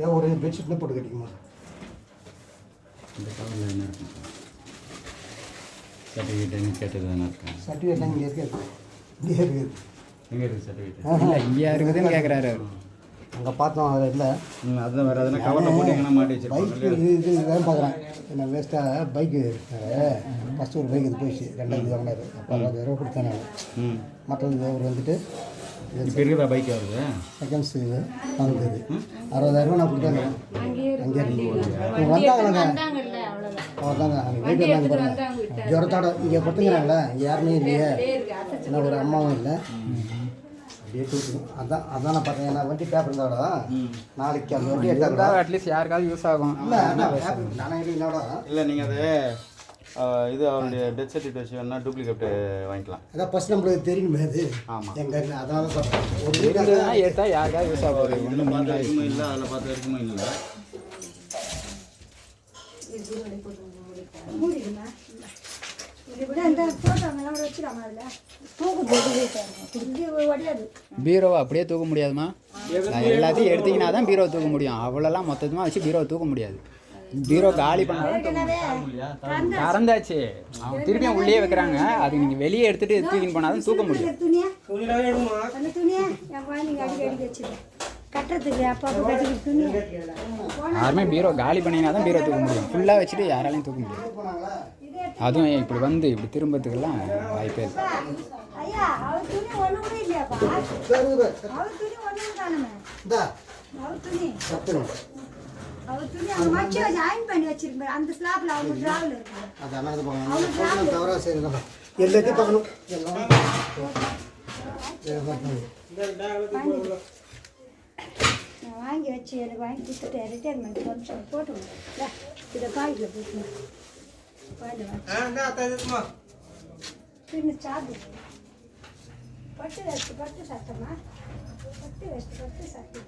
ஏன் ஒரு பெட்ஷீட்ல போட்டு கட்டிக்குமா? இந்த கவரில் என்ன இருக்கும்? சர்டிஃபிகேட் கேட்டது தானே இருக்கேன். சர்டிஃபிகேட் இங்கே இருக்குது. இங்கே இருக்குது. எங்கே இருக்குது சர்டிஃபிகேட்? இல்லை இங்கே இருக்குதுன்னு கேட்குறாரு. அங்கே பார்த்தோம் அதில் இல்லை. அதுதான் வேறு எதுனா கவரில் போட்டு எங்கன்னா மாட்டி வச்சிருப்பாங்க. பைக்கு இது வேறு பார்க்குறேன். என்ன வேஸ்ட்டாக பைக்கு ஃபஸ்ட்டு ஒரு பைக் இது போயிடுச்சு. 2000 வாங்கினாரு. அப்போ 60,000 கொடுத்தேன் நான். மற்றது அவர் வந்துட்டு இப்போ இருக்குதா பைக் வருது செகண்ட்ஸ் இது வாங்குது 60,000 நான் கொடுத்தாங்க. அங்கே இவங்க வந்தாங்களாங்க. அவர் தாங்க அங்கே வீட்டில் இருந்தாங்க பாருங்க. ஜுரத்தோட இங்கே படுத்துங்கிறாங்களே, இங்கே யாருமே இல்லையே, என்ன ஒரு அம்மாவும் இல்லை. அப்படியே தூக்கி அதான் நான் பார்த்தேன். நான் வண்டி பேப்பர் இருந்தாவோட நாளைக்கு அந்த வண்டி எடுத்தாங்க. அட்லீஸ்ட் யாருக்காவது யூஸ் ஆகும். இல்லை நானே என்னோட இல்லை நீங்கள் அது இது அவருடைய டெத் சர்டிஃபிகேட் வேணா டூப்ளிகேட் வாங்கிக்கலாம். அதான் ஃபஸ்ட் நம்மளுக்கு தெரியுமே அது. ஆமாம் எங்கள் அதனால சொல்கிறேன். ஒரு இருந்ததுன்னா எடுத்தால் யாருக்காவது யூஸ் ஆகும். ஒன்றும் பார்த்து வரைக்கும் இல்லை, அதில் பார்த்து வரைக்கும் இல்லை. பீரோவை அப்படியே தூக்க முடியாதுமா? எல்லாத்தையும் எடுத்தீங்கன்னா தான் பீரோ தூக்க முடியும். அவ்வளோலாம் மொத்தமாக வச்சு பீரோ தூக்க முடியாது. பீரோ காலி பண்ணாலும் திறந்தாச்சு, அவங்க திருப்பியும் உள்ளே வைக்கிறாங்க. அது நீங்கள் வெளியே எடுத்துகிட்டு தூக்கின்னு போனால் தான் தூக்க முடியும். யாருமே பீரோ காலி பண்ணினா தான் பீரோ தூக்க முடியும். ஃபுல்லாக வச்சுட்டு யாராலையும் தூக்க முடியாது. அதுவும் இப்படி வந்து இப்படி திரும்பத்துக்கெல்லாம் வாய்ப்பே இல்லை. எல்லாத்தையும் பார்க்கணும். வாங்கி வச்சு எனக்கு வாங்கி கொடுத்துட்டு ரிட்டையர்மெண்ட் ஃபங்க்ஷன் போட்டு இதை பாக்கெட்டில் போட்டுங்க. பின்ன சார்ஜ் பட்டு சட்டமா பட்டு சட்டை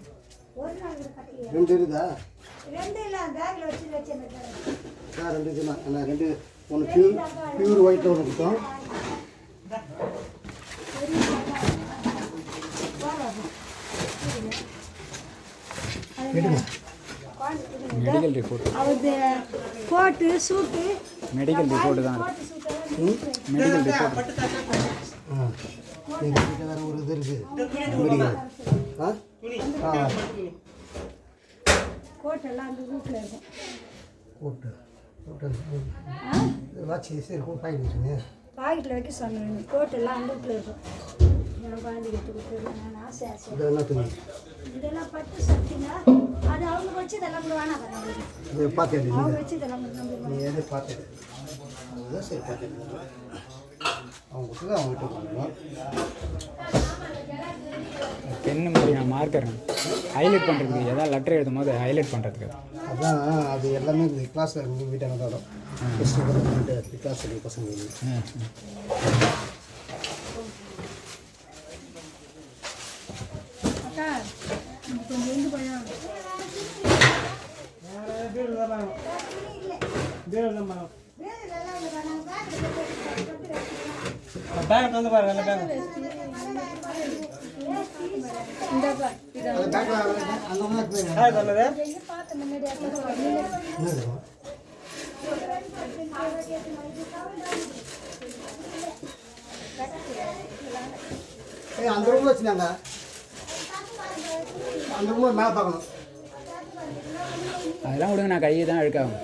ஒரு நாள் கட்டி ரெண்டு இருக்குதா? ரெண்டு இல்லை பேக்கில் வச்சு ரெண்டு இதுதான். நான் ரெண்டு ஒன்று பியூர் ஒயிட்டில் ஒன்று கொடுத்தோம். மெடிக்கல் ரிப்போர்ட் அவரு கோட்டு சூட்டு மெடிக்கல் ரிப்போர்ட்டு தான். மெடிக்கல் ரிப்போர்ட் எங்கள் வீட்டில் வேறு ஒரு இது இருக்குது மெடிக்கல். கோட்டெல்லாம் அந்த வீட்டில் இருக்கும். கோட்டு வாட்சி சரி பாக்கெட் வச்சுங்க. பாக்கெட்டில் வைக்க சொன்னேன். கோட்டெல்லாம் அந்த வீட்டில் இருக்கும். என் குழந்தைக்கு கொடுத்துருவேன். நான் ஆசை இதெல்லாம் துணி இதெல்லாம் பட்டு சட்டினா அது அவங்க வச்சு இதெல்லாம் கூட வேணாம். இது பார்த்து அவங்க வச்சு இதெல்லாம் நீ எது பார்த்துடு. அதுதான் சரி பார்த்துட்டு அவங்க கொடுத்து அவங்ககிட்ட கொடுக்கணும். பெண்ணு மாதிரி நான் மார்க்கர் ஹைலைட் பண்ணுறதுக்கு எதாவது லெட்டர் எழுதும் போது ஹைலைட் பண்ணுறதுக்கு அதான் அது எல்லாமே கிளாஸில் இருந்து வீட்டான தோடும் ஃபஸ்ட்டு கிளாஸ் பசங்க கொஞ்சம் எங்கே போயா பேக் வந்து பாருங்க. பேக் அந்த ரூம்ல வச்சுனாங்க. அந்த ரூம்ல மேலே பார்க்கணும். அதெல்லாம் விடுங்க, நான் கையை தான் அழுக்காகும்.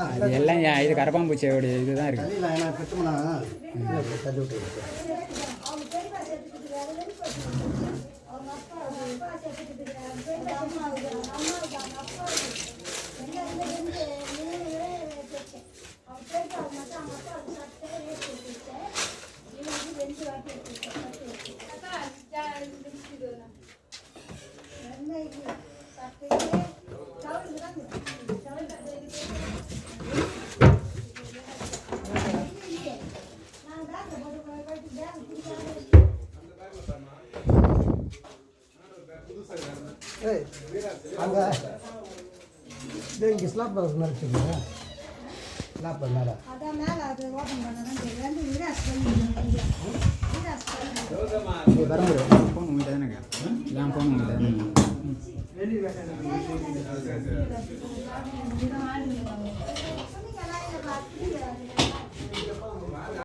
அது எல்லாம் இது கரப்பாம்பூச்சியோடைய இதுதான் இருக்குது. தள்ளி விட்டு அங்கே இங்கே ஸ்லாப் மேலே வச்சுருங்க. ஸ்லாப் மேலே வர முடியும். ஃபோன் உங்கள்கிட்ட தானே, என் ஃபோன் உங்கள்கிட்ட. இதை